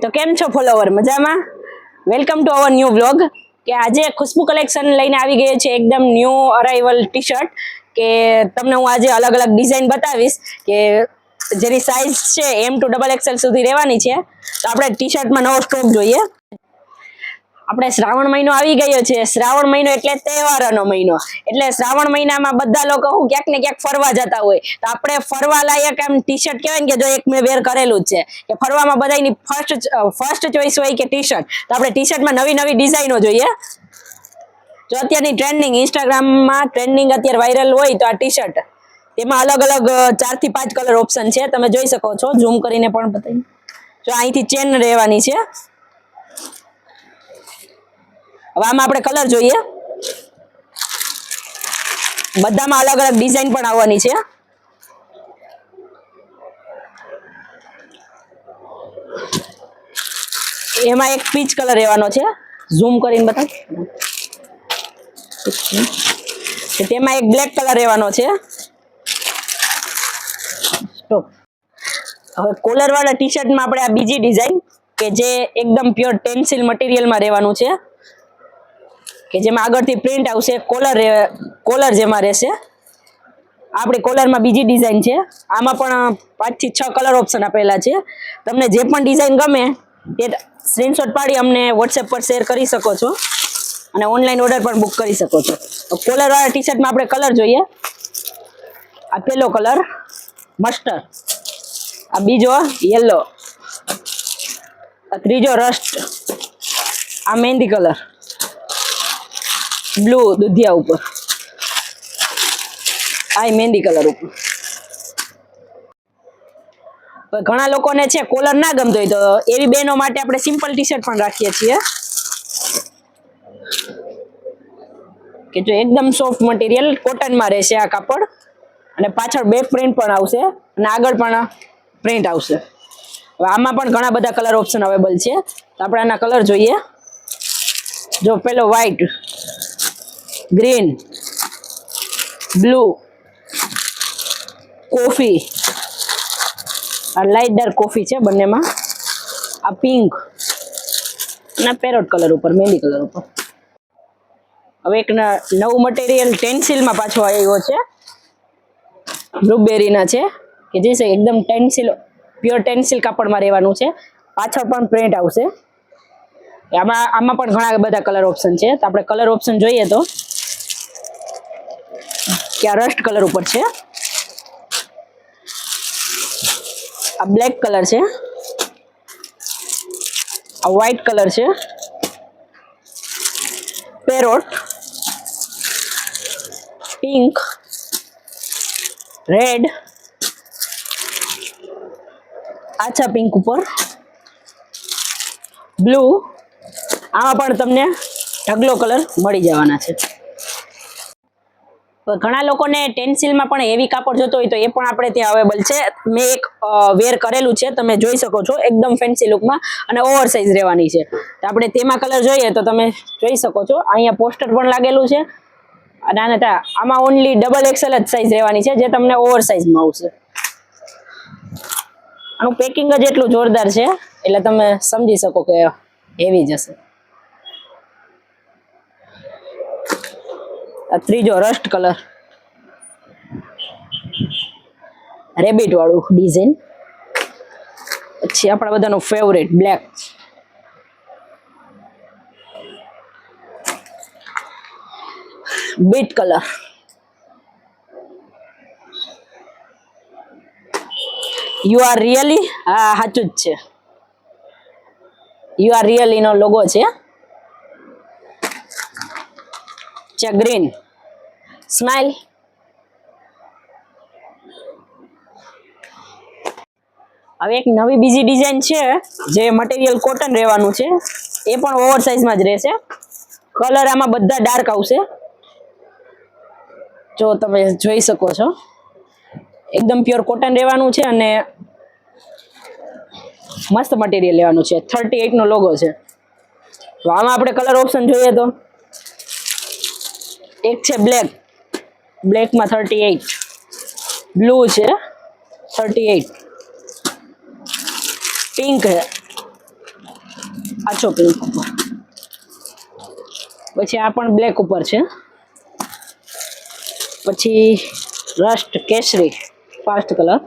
તો કેમ છો ફોલોવર? મજામાં? Welcome to our new vlog. કે આજે ખુશ્બુ કલેક્શન લઈને આવી ગઈ છે એકદમ ન્યૂ અરાઇવલ ટી શર્ટ. કે તમને હું આજે અલગ અલગ ડિઝાઇન બતાવીશ કે જેની સાઇઝ છે M to XXL સુધી રહેવાની છે. તો આપણે ટી શર્ટમાં નવો સ્ટોક જોઈએ. આપણે શ્રાવણ મહિનો આવી ગયો છે. શ્રાવણ મહિનો એટલે તહેવારોનો મહિનો. એટલે શ્રાવણ મહિનામાં બધા લોકો ક્યાંક ને ક્યાંક ફરવા જતા હોય. તો આપણે ફરવા લાયક એમ ટી શર્ટ કહેવાય ને કે જો એક મેં વેર કરેલું જ છે કે ફરવામાં બધાની ફર્સ્ટ ચોઈસ હોય કે ટી શર્ટ. તો આપણે ટી શર્ટમાં નવી નવી ડિઝાઇનો જોઈએ. જો અત્યારની ટ્રેન્ડિંગ ઇન્સ્ટાગ્રામમાં ટ્રેન્ડિંગ અત્યારે વાયરલ હોય તો આ ટી શર્ટ, તેમાં અલગ અલગ 4 થી 5 કલર ઓપ્શન છે. તમે જોઈ શકો છો, ઝૂમ કરીને પણ બતાવી. જો અહીંથી ચેન રહેવાની છે. હવે આમાં આપણે કલર જોઈએ. બધામાં અલગ અલગ ડિઝાઇન પણ આવવાની છે. એમાં એક પીચ કલર રહેવાનો છે. ઝૂમ કરીને બતાવ. તેમાં એક બ્લેક કલર રહેવાનો છે. સ્ટોપ. હવે કોલર વાળા ટી શર્ટમાં આપણે આ બીજી ડિઝાઇન કે જે એકદમ પ્યોર ટેન્સિલ મટીરિયલમાં રહેવાનું છે. કે જેમાં આગળથી પ્રિન્ટ આવશે, કોલર જેમાં રહેશે. આપણી કોલરમાં બીજી ડિઝાઇન છે. આમાં પણ 5 થી 6 કલર ઓપ્શન આપેલા છે. તમને જે પણ ડિઝાઇન ગમે એ સ્ક્રીનશોટ પાડી અમને વોટ્સએપ પર શેર કરી શકો છો અને ઓનલાઈન ઓર્ડર પણ બુક કરી શકો છો. કોલર વાળા ટી શર્ટમાં આપણે કલર જોઈએ. આ પેલો કલર મસ્ટર્ડ, આ બીજો યલો, આ ત્રીજો રસ્ટ, આ મહેંદી કલર, બ્લુ દુધિયા ઉપર, આ મહેંદી કલર ઉપર. ઘણા લોકોને છે કોલર ના ગમતો હોય તો એવી બહેનો માટે આપણે સિમ્પલ ટી શર્ટ પણ રાખીએ છીએ કે જો એકદમ સોફ્ટ મટીરિયલ કોટનમાં રહેશે આ કાપડ અને પાછળ બેક પ્રિન્ટ પણ આવશે અને આગળ પણ પ્રિન્ટ આવશે. હવે આમાં પણ ઘણા બધા કલર ઓપ્શન અવેલેબલ છે. તો આપણે આના કલર જોઈએ. જો પેલો વ્હાઈટ, ગ્રીન, બ્લુ, કોફી, આ લાઇટ ડાર્ક કોફી છે બંનેમાં, આ પિંક અને પેરોટ કલર ઉપર, મહેંદી કલર ઉપર. હવે એક નવું મટીરિયલ ટેન્સિલમાં પાછો આવ્યો છે. બ્લુબેરીના છે કે જે છે એકદમ ટેન્સિલ, પ્યોર ટેન્સિલ કાપડમાં રહેવાનું છે. પાછળ પણ પ્રિન્ટ આવશે. આમાં પણ ઘણા બધા કલર ઓપ્શન છે. તો આપણે કલર ઓપ્શન જોઈએ તો કે આ રસ્ટ કલર ઉપર છે, આ બ્લેક કલર છે, આ વ્હાઈટ કલર છે, પેરોટ, પિંક, રેડ, આછા પિંક ઉપર, બ્લુ. આમાં પણ તમને ઢગલો કલર મળી જવાના છે. ઘણા લોકોને ટેન્સિલમાં પણ હેવી કાપડ જોતો હોય તો એ પણ આપણે ત્યાં અવેલેબલ છે. મેં એક વેર કરેલું છે, તમે જોઈ શકો છો, એકદમ ફેન્સી લુકમાં અને ઓવર સાઇઝ રહેવાની છે. તો આપણે તેમાં કલર જોઈએ તો તમે જોઈ શકો છો, અહીંયા પોસ્ટર પણ લાગેલું છે અને આમાં ઓનલી XXL જ સાઇઝ રહેવાની છે જે તમને ઓવર સાઇઝમાં આવશે. આનું પેકિંગ જ એટલું જોરદાર છે એટલે તમે સમજી શકો કે હેવી જશે. આ ત્રીજો રસ્ટ કલર, રેબિટ વાળું ડિઝાઇન. પછી આપણા બધાનો favourite black, beet colour, you are really, હા સાચું જ છે, યુ આર રિયલી નો લોગો છે. Green, smile. હવે એક નવી બીજી ડિઝાઇન છે જે મટીરિયલ કોટન રહેવાનું છે. એ પણ ઓવર સાઇઝમાં જ રહેશે. કલર આમાં બધા ડાર્ક આવશે. જો તમે જોઈ શકો છો, એકદમ પ્યોર કોટન રહેવાનું છે અને મસ્ત મટીરિયલ લેવાનું છે. 38 નો લોગો છે. તો આમાં આપણે કલર ઓપ્શન જોઈએ તો એક છે બ્લેક, બ્લેકમાં 38, ब्लू है 38, पिंक है આછો પિંક ઉપર, પછી આ પણ બ્લેક ઉપર છે, પછી રસ્ટ કેસરી ફાસ્ટ કલર.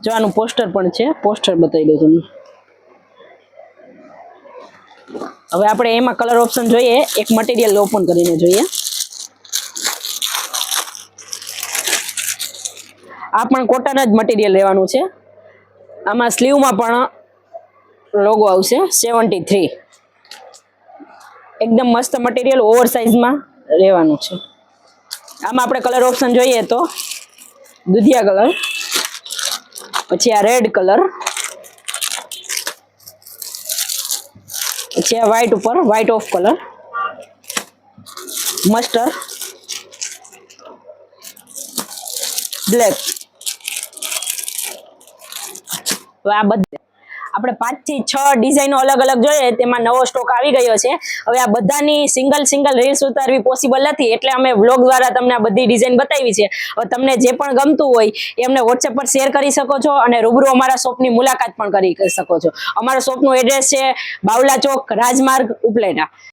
જો આનું પોસ્ટર પણ છે, પોસ્ટર બતાવી દઉં તમને. હવે આપણે એમાં કલર ઓપ્શન જોઈએ, એક મટીરિયલ ઓપન કરીને જોઈએ. આ પણ કોટન જ મટીરિયલ રહેવાનું છે. આમાં સ્લીવમાં પણ લોગો આવશે 73. એકદમ મસ્ત મટીરિયલ ઓવર સાઇઝમાં રહેવાનું છે. આમાં આપણે કલર ઓપ્શન જોઈએ તો દુધિયા કલર, પછી આ રેડ કલર, પછી આ વ્હાઈટ ઉપર white of colour, mustard, black. હવે આ બધા આપણે 5 થી 6 ડિઝાઇનો અલગ અલગ જોઈએ, તેમાં નવો સ્ટોક આવી ગયો છે. હવે આ બધાની સિંગલ રીલ્સ ઉતારવી પોસિબલ નથી, એટલે અમે વ્લોગ દ્વારા તમને આ બધી ડિઝાઇન બતાવી છે. હવે તમને જે પણ ગમતું હોય એ અમને વોટ્સએપ પર શેર કરી શકો છો, અને રૂબરૂ અમારા શોપની મુલાકાત પણ કરી શકો છો. અમારા શોપનું એડ્રેસ છે બાવલા ચોક, રાજમાર્ગ, ઉપલેટા.